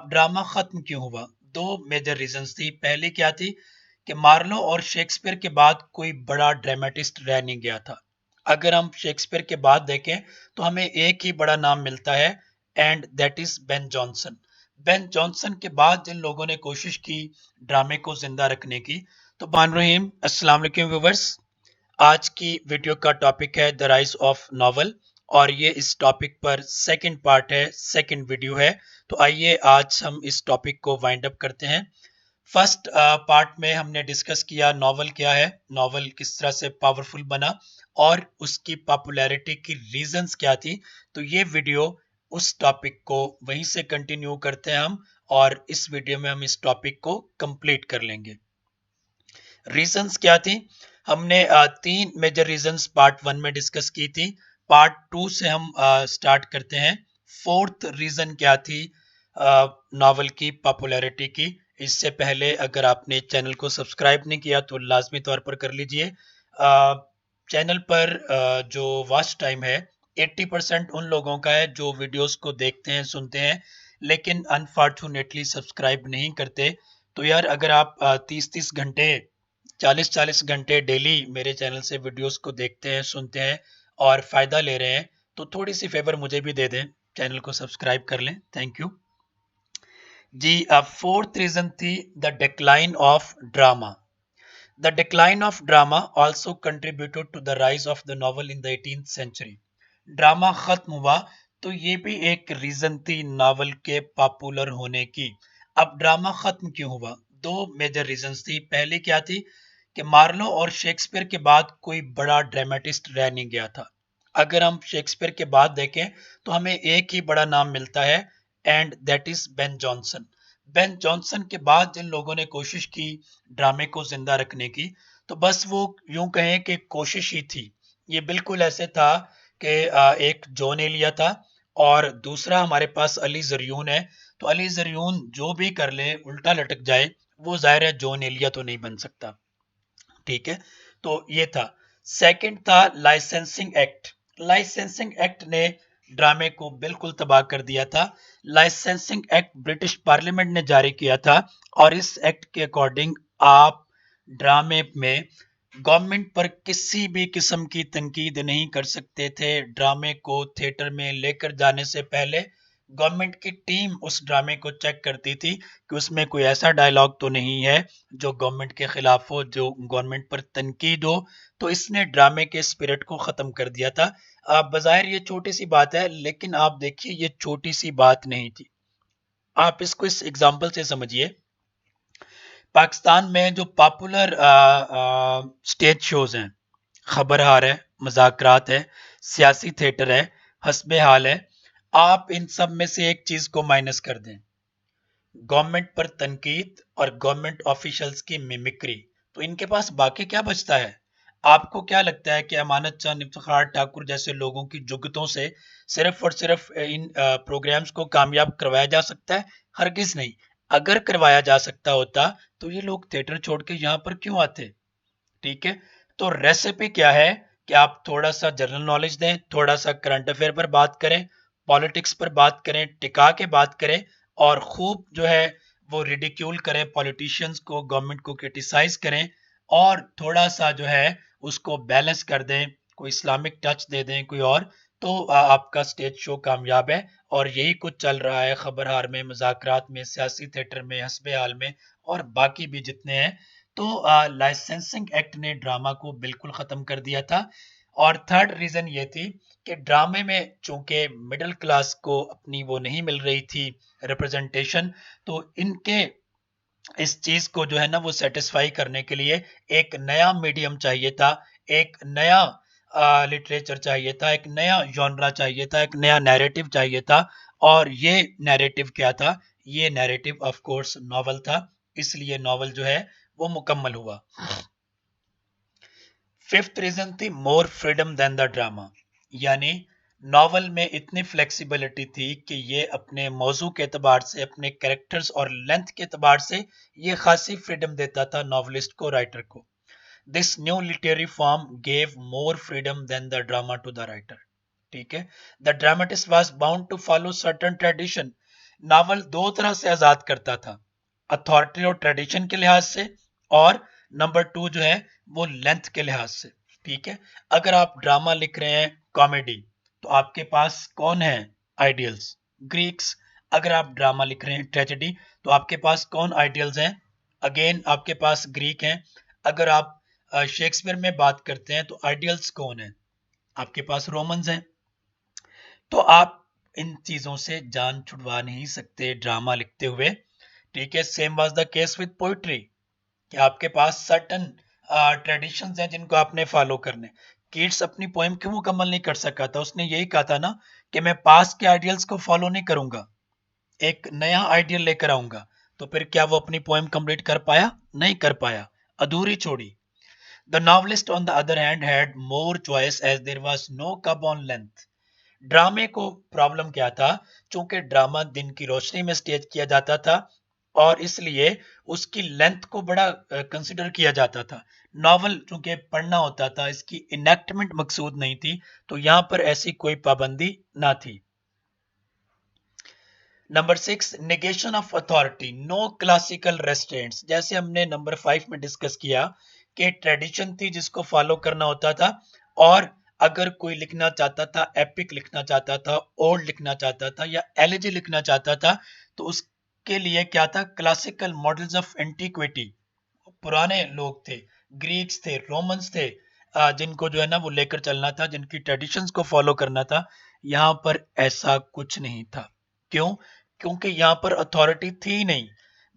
अब ड्रामा खत्म क्यों हुआ? दो मेजर रीजंस थी। पहली क्या थी कि मार्लो और शेक्सपियर के बाद कोई बड़ा ड्रामेटिस्ट रह नहीं गया था। अगर हम शेक्सपियर के बाद देखें तो हमें एक ही बड़ा नाम मिलता है, and that is Ben Jonson. Ben Jonson के बाद जिन लोगों ने कोशिश की ड्रामे को जिंदा रखने की, तो बान रहीम, अस्सलाम वालेकुम व्यूअर्स। आज की वीडियो का टॉपिक है द राइज ऑफ नॉवल, और ये इस टॉपिक पर सेकंड पार्ट है, सेकंड वीडियो है। तो आइए आज हम इस टॉपिक को वाइंड अप करते हैं। फर्स्ट पार्ट में हमने डिस्कस किया नॉवल क्या है, नॉवल किस तरह से पावरफुल बना और उसकी पॉपुलैरिटी की रीजंस क्या थी। तो ये वीडियो उस टॉपिक को वहीं से कंटिन्यू करते हैं हम, और इस वीडियो में हम इस टॉपिक को कंप्लीट कर लेंगे। रीजंस क्या थी? हमने तीन मेजर रीजंस पार्ट वन में डिस्कस की थी। पार्ट टू से हम स्टार्ट करते हैं। फोर्थ रीजन क्या थी नॉवल की पॉपुलैरिटी की? इससे पहले अगर आपने चैनल को सब्सक्राइब नहीं किया तो लाजमी तौर पर कर लीजिए। चैनल पर जो वॉच टाइम है 80% उन लोगों का है जो वीडियोस को देखते हैं, सुनते हैं, लेकिन अनफॉर्चुनेटली सब्सक्राइब नहीं करते। तो यार, अगर आप 30-30 घंटे, 40-40 घंटे डेली मेरे चैनल से वीडियोस को देखते हैं, सुनते हैं और फायदा ले रहे हैं, तो थोड़ी सी फेवर मुझे भी दे दें, चैनल को सब्सक्राइब कर लें। Thank you ji. अब फोर्थ रीजन थी the decline of drama. The decline of drama also contributed to the rise of the novel in the 18th century. Drama खत्म हुआ तो ये भी एक रीजन थी नॉवल के पॉपुलर होने की। अब ड्रामा खत्म क्यों हुआ? दो मेजर रीजंस थी। पहली क्या थी कि मार्लो और शेक्सपियर के बाद कोई बड़ा ड्रामेटिस्ट रह नहीं गया था। अगर हम शेक्सपियर के बाद देखें तो हमें एक ही बड़ा नाम मिलता है, and that is Ben Jonson. Ben Jonson के बाद जिन लोगों ने कोशिश की ड्रामे को जिंदा रखने की, तो बस वो यूं कहें कि कोशिश ही थी। ये बिल्कुल ऐसे था कि एक जॉन एलिया था और दूसरा हमारे पास अली जरियून है। तो अली जरियून जो भी कर ले, उल्टा लटक जाए, वो जाहिर है जॉन एलिया तो नहीं बन सकता। ठीक है, तो ये था। सेकंड था लाइसेंसिंग एक्ट। लाइसेंसिंग एक्ट ने ड्रामे को बिल्कुल तबाह कर दिया था। लाइसेंसिंग एक्ट ब्रिटिश पार्लियामेंट ने जारी किया था, और इस एक्ट के अकॉर्डिंग आप ड्रामे में गवर्नमेंट पर किसी भी किस्म की तनकीद नहीं कर सकते थे। ड्रामे को थिएटर में लेकर जाने से पहले गवर्नमेंट की टीम उस ड्रामे को चेक करती थी कि उसमें कोई ऐसा डायलॉग तो नहीं है जो गवर्नमेंट के खिलाफ हो, जो गवर्नमेंट पर तनकीद हो। तो इसने ड्रामे के स्पिरिट को खत्म कर दिया था। बज़ाहिर ये छोटी सी बात है, लेकिन आप देखिए ये छोटी सी बात नहीं थी। आप इसको इस एग्जांपल से समझिए। पाकिस्तान में जो पॉपुलर स्टेज शोज हैं, खबरहार है, मजाकरात है, सियासी थिएटर है, हस्बे हाल है, आप इन सब में से एक चीज को माइनस कर दें, गवर्नमेंट पर तनकीद और गवर्नमेंट ऑफिशियल्स की मिमिक्री, तो इनके पास बाकी क्या बचता है? आपको क्या लगता है कि अमानत चंद, इफ्तिखार ठाकुर जैसे लोगों की जुगतों से सिर्फ और सिर्फ इन प्रोग्राम्स को कामयाब करवाया जा सकता है? हरगिज नहीं। अगर करवाया जा सकता होता तो ये लोग थिएटर छोड़ के यहाँ पर क्यों आते? ठीक है, तो रेसिपी क्या है कि आप थोड़ा सा जनरल नॉलेज दें, थोड़ा सा करंट अफेयर पर बात करें, पॉलिटिक्स पर बात करें, टिका के बात करें, और खूब जो है वो रिडिक्यूल करें पॉलिटिशियंस को, गवर्नमेंट को क्रिटिसाइज करें, और थोड़ा सा जो है उसको बैलेंस कर दें, कोई इस्लामिक टच दे दें, कोई और, तो आपका स्टेज शो कामयाब है। और यही कुछ चल रहा है खबरहार में, मजाकरात में, सियासी थिएटर में, हस्बे हाल में, और बाकी भी जितने हैं। तो लाइसेंसिंग एक्ट ने ड्रामा को बिल्कुल खत्म कर दिया था। और थर्ड रीजन ये थी कि ड्रामे में चूंकि मिडिल क्लास को अपनी वो नहीं मिल रही थी रिप्रेजेंटेशन, तो इनके इस चीज को जो है ना वो सेटिस्फाई करने के लिए एक नया मीडियम चाहिए था, एक नया लिटरेचर चाहिए था, एक नया जॉनरा चाहिए था, एक नया नैरेटिव चाहिए था। और ये नैरेटिव क्या था? ये नैरेटिव ऑफ कोर्स नॉवल था। इसलिए नॉवल जो है वो मुकम्मल हुआ। फिफ्थ रीजन थी more freedom than the drama. यानी नॉवल में इतनी फ्लेक्सिबिलिटी थी कि ये अपने मौजू के एतबार से, अपने कैरेक्टर्स और लेंथ के एतबार से ये खासी फ्रीडम देता था नॉवलिस्ट को, राइटर को। This new literary form gave more freedom than the drama to the writer. ठीक है, the dramatist was bound to follow certain tradition. Novel दो तरह से आजाद करता था, अथॉरिटी और ट्रेडिशन के लिहाज से, और नंबर टू जो है वो लेंथ के लिहाज से। ठीक है, अगर आप ड्रामा लिख रहे हैं, कॉमेडी, तो आपके पास कौन है आइडियल्स? ग्रीक्स। अगर आप ड्रामा लिख रहे हैं ट्रेजेडी, तो आपके पास कौन आइडियल्स हैं? अगेन आपके पास ग्रीक हैं। अगर आप शेक्सपियर में बात करते हैं तो आइडियल्स कौन है? आपके पास रोमन्स हैं। तो आप इन चीजों से जान छुड़वा नहीं सकते ड्रामा लिखते हुए। ठीक है, same was the case with poetry, कि आपके पास सर्टन ट्रेडिशंस हैं जिनको आपने फॉलो करने। कीट्स अपनी पोएम क्यों मुकम्मल नहीं कर सका था? उसने यही कहा था ना कि मैं पास्ट के आइडियल्स को फॉलो नहीं करूंगा, एक नया आइडियल लेकर आऊंगा। तो फिर क्या वो अपनी पोएम कंप्लीट कर पाया? नहीं कर पाया, अधूरी छोड़ी। The novelist on the other hand had more choice as there was no curb on length. ड्रामे को प्रॉब्लम क्या था? चूंकि ड्रामा दिन की रोशनी में स्टेज किया जाता था और इसलिए उसकी लेंथ को बड़ा कंसिडर किया जाता था। नॉवल चूंकि पढ़ना होता था, इसकी इनेक्टमेंट मकसूद नहीं थी, तो यहां पर ऐसी कोई पाबंदी ना थी। Number 6, negation of authority, no classical restraints. जैसे हमने नंबर 5 में डिस्कस किया कि ट्रेडिशन थी जिसको फॉलो करना होता था, और अगर कोई लिखना चाहता था, एपिक लिखना चाहता था, ओल्ड लिखना चाहता था, या एलिजी लिखना चाहता था, तो उसके लिए क्या था? क्लासिकल मॉडल्स ऑफ एंटीक्विटी, पुराने लोग थे, ग्रीक्स थे, रोमन्स थे, जिनको जो है ना वो लेकर चलना था, जिनकी ट्रेडिशंस को फॉलो करना था। यहाँ पर ऐसा कुछ नहीं था। क्यों? क्योंकि यहाँ पर अथॉरिटी थी नहीं,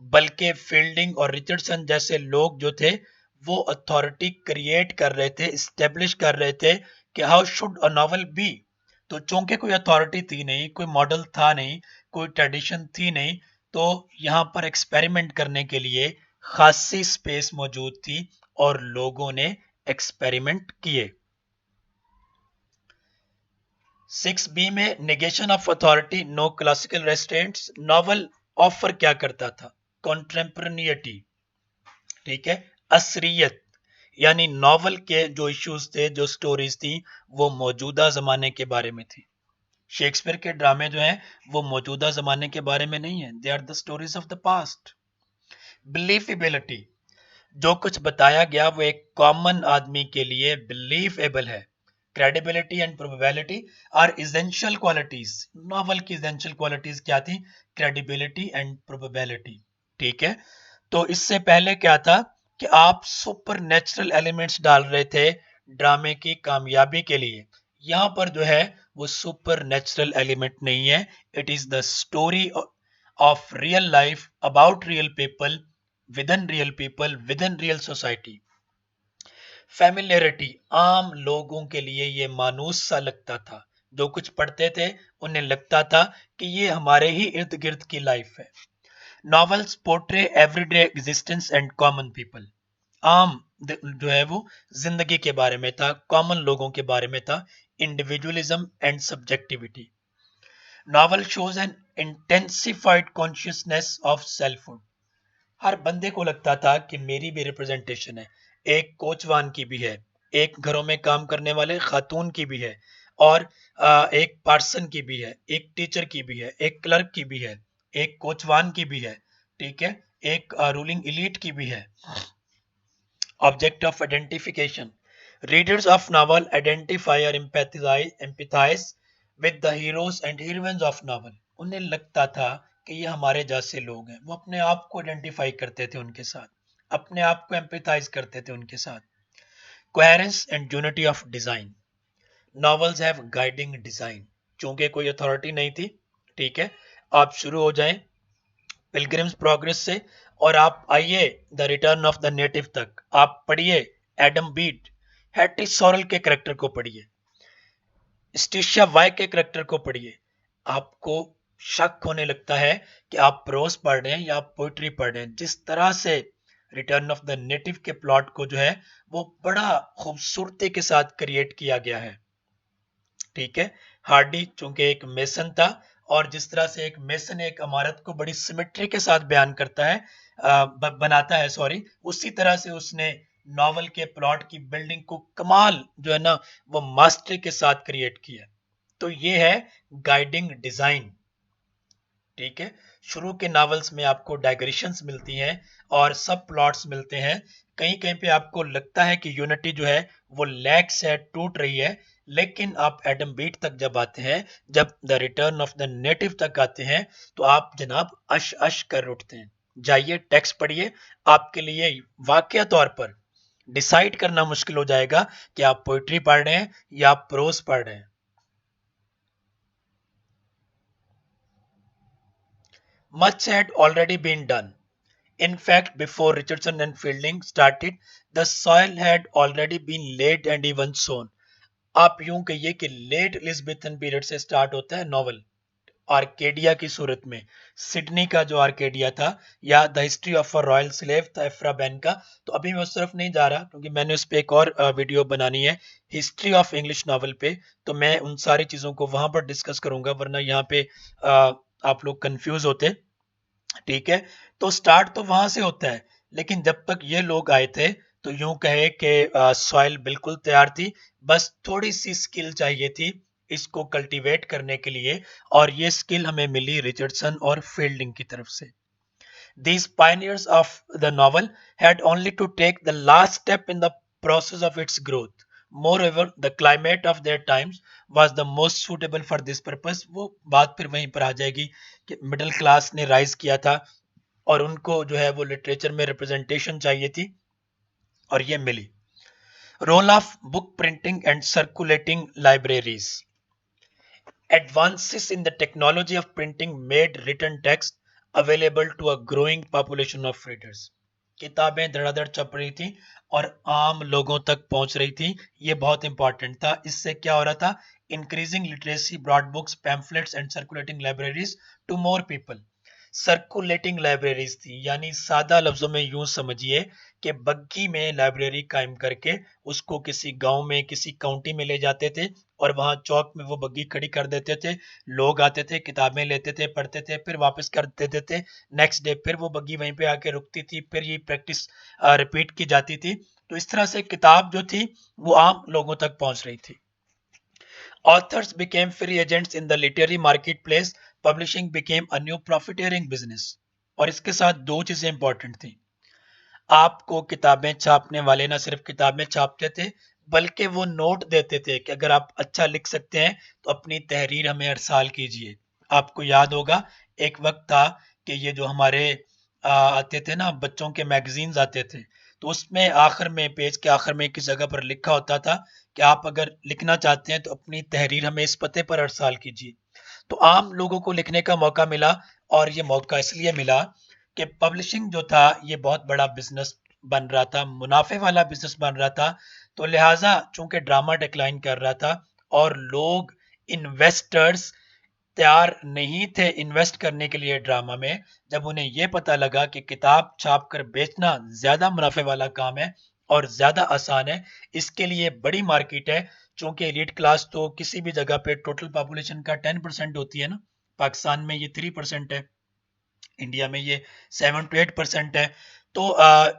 बल्कि फील्डिंग और रिचर्डसन जैसे लोग जो थे वो अथॉरिटी क्रिएट कर रहे थे, इस्टेब्लिश कर रहे थे कि how should a novel be. तो चूंकि कोई अथॉरिटी थी नहीं, कोई मॉडल था नहीं, कोई ट्रेडिशन थी नहीं, तो यहाँ पर एक्सपेरिमेंट करने के लिए खासी स्पेस मौजूद थी और लोगों ने एक्सपेरिमेंट किए। 6b में negation of authority, no classical restraints. Novel offer क्या करता था? कॉन्टेम्परेनिटी। ठीक है, असरियत, यानी नॉवल के जो इश्यूज थे, जो स्टोरीज थी, वो मौजूदा जमाने के बारे में थी। शेक्सपियर के ड्रामे जो हैं वो मौजूदा जमाने के बारे में नहीं है, they are the stories of the past. Believability, जो कुछ बताया गया वो एक कॉमन आदमी के लिए बिलीवेबल है। Credibility and probability are essential qualities. Novel की इसेंशियल क्वालिटीज क्या थी? Credibility and probability. ठीक है, तो इससे पहले क्या था कि आप सुपर नेचुरल एलिमेंट्स डाल रहे थे ड्रामे की कामयाबी के लिए। यहां पर जो है वो सुपर नेचुरल एलिमेंट नहीं है, it is the story of real life about real people with in real society. Familiarity, आम लोगों के लिए ये मानूस सा लगता था, जो कुछ पढ़ते थे उन्हें लगता था कि ये हमारे ही इर्द गिर्द की लाइफ है। Novels portray everyday existence and common people, आम जो है वो जिंदगी के बारे में था, कॉमन लोगों के बारे में था, individualism and subjectivity. Novel shows an intensified consciousness of selfhood, हर बंदे को लगता था कि मेरी भी रिप्रेजेंटेशन है, एक कोचवान की भी है, एक घरों में काम करने वाले खातून की भी है, और एक पार्सन की भी है, एक टीचर की भी है, एक क्लर्क की भी है, एक कोचवान की भी है। ठीक है, एक रूलिंग इलीट की भी है। Object of identification, readers of novel identify और empathize with the heroes and heroines of novel. उन्हें लगता था कि ये हमारे जैसे लोग हैं, वो अपने आप को आइडेंटिफाई करते थे उनके साथ, अपने आप को एम्पैथाइज करते थे उनके साथ। Coherence and unity of design, novels have guiding design. चूंकि कोई अथॉरिटी नहीं थी, ठीक है, आप शुरू हो जाएं पिलग्रिम्स प्रोग्रेस से और आप आइए the return of the native तक, आप पढ़िए एडम बीट, हैटी सॉरल के करेक्टर को पढ़िए, स्टिशिया वाई के करेक्टर को पढ़िए, आपको शक होने लगता है कि आप प्रोस पढ़ रहे हैं या आप पोइट्री पढ़ रहे हैं। जिस तरह से रिटर्न ऑफ द नेटिव के प्लॉट को जो है वो बड़ा खूबसूरती के साथ क्रिएट किया गया है। ठीक है, हार्डी चूंकि एक मेसन था, और जिस तरह से एक मेसन एक इमारत को बड़ी सिमेट्री के साथ बयान करता है, बनाता है, सॉरी, उसी तरह से उसने नॉवल के प्लॉट की बिल्डिंग को कमाल जो है ना वो मास्टरी के साथ क्रिएट किया। तो ये है गाइडिंग डिजाइन। ठीक है। शुरू के नॉवेल्स में आपको डाइग्रेशंस मिलती हैं और सब प्लॉट्स मिलते हैं। कहीं कहीं पे आपको लगता है कि यूनिटी जो है वो लैग से टूट रही है, लेकिन आप एडम बीट तक जब आते हैं, जब the return of the native तक आते हैं, तो आप जनाब अश अश कर उठते हैं। जाइए टेक्स्ट पढ़िए, आपके लिए वाकया तौर पर डिसाइड करना मुश्किल हो जाएगा कि आप पोइट्री पढ़ रहे हैं या आप प्रोज पढ़ रहे हैं। Much had already been done. In fact, before Richardson and Fielding started, the soil had already been laid and even sown. आप यूं कहिए कि लेट एलिजाबेथन पीरियड से स्टार्ट होता है नॉवल, आर्केडिया की सूरत में। सिडनी का जो आर्केडिया था, या the history of a royal slave था एफ्रा बैन का। तो अभी मैं उस तरफ नहीं जा रहा क्योंकि मैंने उस पर एक और वीडियो बनानी है हिस्ट्री ऑफ इंग्लिश नॉवल पे, तो मैं उन सारी चीज़ों को वहां पर डिस्कस करूंगा, वरना यहाँ पे आप लोग कंफ्यूज होते। ठीक है। तो स्टार्ट तो वहां से होता है, लेकिन जब तक ये लोग आए थे तो यूं कहे कि सॉइल बिल्कुल तैयार थी, बस थोड़ी सी स्किल चाहिए थी इसको कल्टीवेट करने के लिए, और ये स्किल हमें मिली रिचर्डसन और फील्डिंग की तरफ से। These pioneers of the novel had only to take the last step in the process of its growth. Moreover, the climate of their times was the most suitable for this purpose. वो बात फिर वहीं पर आ जाएगी कि middle class ने rise किया था और उनको जो है वो लिटरेचर में रिप्रेजेंटेशन चाहिए थी, और ये मिली। Role of book printing and circulating libraries. Advances in the technology of printing made written text available to a growing population of readers. किताबें धड़ाधड़ छप रही थी और आम लोगों तक पहुंच रही थी। ये बहुत इंपॉर्टेंट था। इससे क्या हो रहा था? Increasing literacy broad books, pamphlets and circulating libraries to more people. Circulating libraries थी, यानी सादा लफ्जों में यूं समझिए कि बग्घी में लाइब्रेरी कायम करके उसको किसी गांव में, किसी काउंटी में ले जाते थे और वहां चौक में वो बग्घी खड़ी कर देते थे। लोग आते थे, किताबें लेते थे, पढ़ते थे, फिर वापस कर देते थे। नेक्स्ट डे फिर वो बग्घी वहीं पे आके रुकती थी, फिर ये प्रैक्टिस रिपीट की जाती थी। तो इस तरह से किताब जो थी वो आम लोगों तक पहुंच रही थी। Authors became free agents in the literary marketplace. Publishing became a new profiteering business. और इसके साथ दो चीजें इंपॉर्टेंट थी। आपको किताबें छापने वाले ना सिर्फ किताबें छापते थे, बल्कि वो नोट देते थे कि अगर आप अच्छा लिख सकते हैं तो अपनी तहरीर हमें अरसाल कीजिए। आपको याद होगा एक वक्त था कि ये जो हमारे आते थे ना, बच्चों के मैगजीन्स आते थे, तो उसमें आखिर में, पेज के आखिर में किस जगह पर लिखा होता था कि आप अगर लिखना चाहते हैं तो अपनी तहरीर हमें इस पते पर अरसाल कीजिए। तो आम लोगों को लिखने का मौका मिला, और ये मौका इसलिए मिला कि पब्लिशिंग जो था ये बहुत बड़ा बिजनेस बन रहा था, मुनाफे वाला बिजनेस बन रहा था। तो लिहाजा चूंकि ड्रामा डिक्लाइन कर रहा था और लोग, इन्वेस्टर्स तैयार नहीं थे इन्वेस्ट करने के लिए ड्रामा में, जब उन्हें यह पता लगा कि किताब छाप कर बेचना ज्यादा मुनाफे वाला काम है और ज्यादा आसान है, इसके लिए बड़ी मार्केट है। चूंकि एलीट क्लास तो किसी भी जगह पे टोटल पॉपुलेशन का 10% होती है ना, पाकिस्तान में ये 3% है, इंडिया में ये 7 to 8% है, तो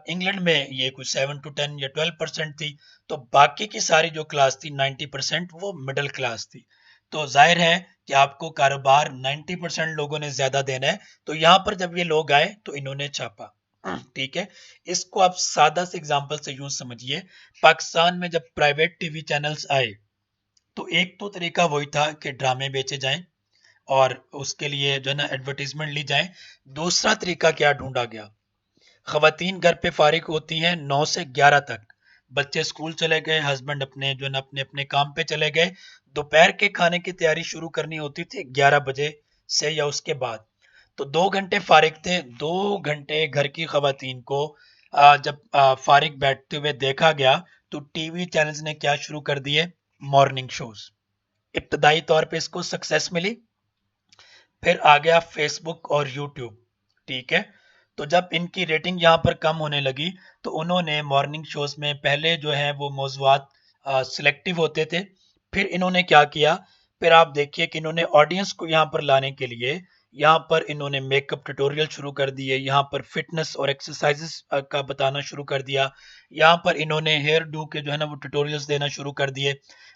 इंग्लैंड में ये कुछ 7 to 10 या 12% थी। तो बाकी की सारी जो क्लास थी 90% वो मिडिल क्लास थी। तो जाहिर है कि आपको कारोबार 90% लोगों ने ज्यादा देना है। तो यहाँ पर जब ये लोग आए तो इन्होंने छापा। ठीक है। इसको आप सादा से एग्जांपल से यूं समझिए, पाकिस्तान में जब प्राइवेट टीवी चैनल्स आए तो एक तो तरीका वही था कि ड्रामे बेचे जाएं और उसके लिए जो है ना एडवर्टीजमेंट ली जाए। दूसरा तरीका क्या ढूंढा गया? खवातीन घर पे फारिग होती हैं 9 से 11 तक, बच्चे स्कूल चले गए, हस्बैंड अपने जो है ना अपने अपने काम पे चले गए, दोपहर के खाने की तैयारी शुरू करनी होती थी 11 बजे से या उसके बाद। तो 2 घंटे फारिग थे, 2 घंटे घर की खवातीन को जब फारिग बैठते हुए देखा गया तो टीवी चैनल्स ने क्या शुरू कर दिए? Morning shows. इब्तदाई तौर पे इसको सक्सेस मिली, फिर आ गया फेसबुक और यूट्यूब। ठीक है। तो जब इनकी रेटिंग यहाँ पर कम होने लगी तो उन्होंने मॉर्निंग शोज में पहले जो है वो मौजुआत सिलेक्टिव होते थे, फिर इन्होंने क्या किया? फिर आप देखिए कि इन्होंने ऑडियंस को यहाँ पर लाने के लिए यहाँ पर इन्होंने मेकअप ट्यूटोरियल शुरू कर दिए, यहाँ पर फिटनेस और एक्सरसाइजेस का बताना शुरू कर दिया, यहाँ पर इन्होंने हेयर डू के जो है ना वो ट्यूटोरियल्स देना शुरू कर दिए,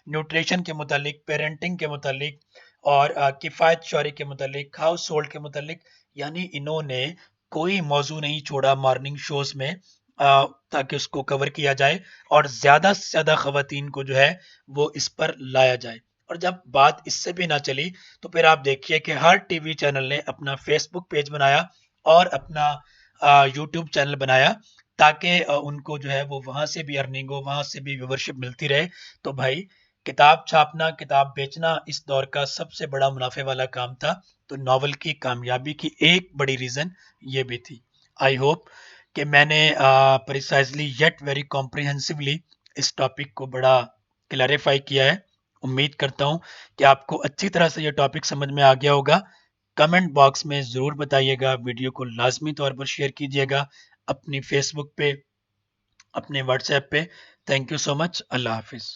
न्यूट्रिशन के मुतालिक, पेरेंटिंग के मुतालिक, और किफ़ायत शौरी के मुतालिक, हाउस होल्ड के मुतालिक, यानी इन्होंने कोई मौजू नहीं छोड़ा मॉर्निंग शोज़ में ताकि उसको कवर किया जाए और ज़्यादा से ज़्यादा ख़वातीन को जो है वो इस पर लाया जाए। और जब बात इससे भी ना चली तो फिर आप देखिए कि हर टीवी चैनल ने अपना फ़ेसबुक पेज बनाया और अपना यूट्यूब चैनल बनाया ताकि उनको जो है वो वहाँ से भी अर्निंग हो, वहाँ से भी व्यूवरशिप मिलती रहे। तो भाई किताब छापना, किताब बेचना इस दौर का सबसे बड़ा मुनाफे वाला काम था। तो नॉवल की कामयाबी की एक बड़ी रीज़न ये भी थी। आई होप कि मैंने प्रिसाइज़ली येट वेरी कॉम्प्रिहेंसिवली इस टॉपिक को बड़ा क्लैरिफ़ाई किया है। उम्मीद करता हूँ कि आपको अच्छी तरह से ये टॉपिक समझ में आ गया होगा। कमेंट बॉक्स में ज़रूर बताइएगा, वीडियो को लाज़मी तौर पर शेयर कीजिएगा अपनी फ़ेसबुक पे, अपने व्हाट्सएप पे। Thank you so much. अल्लाह हाफ़िज़।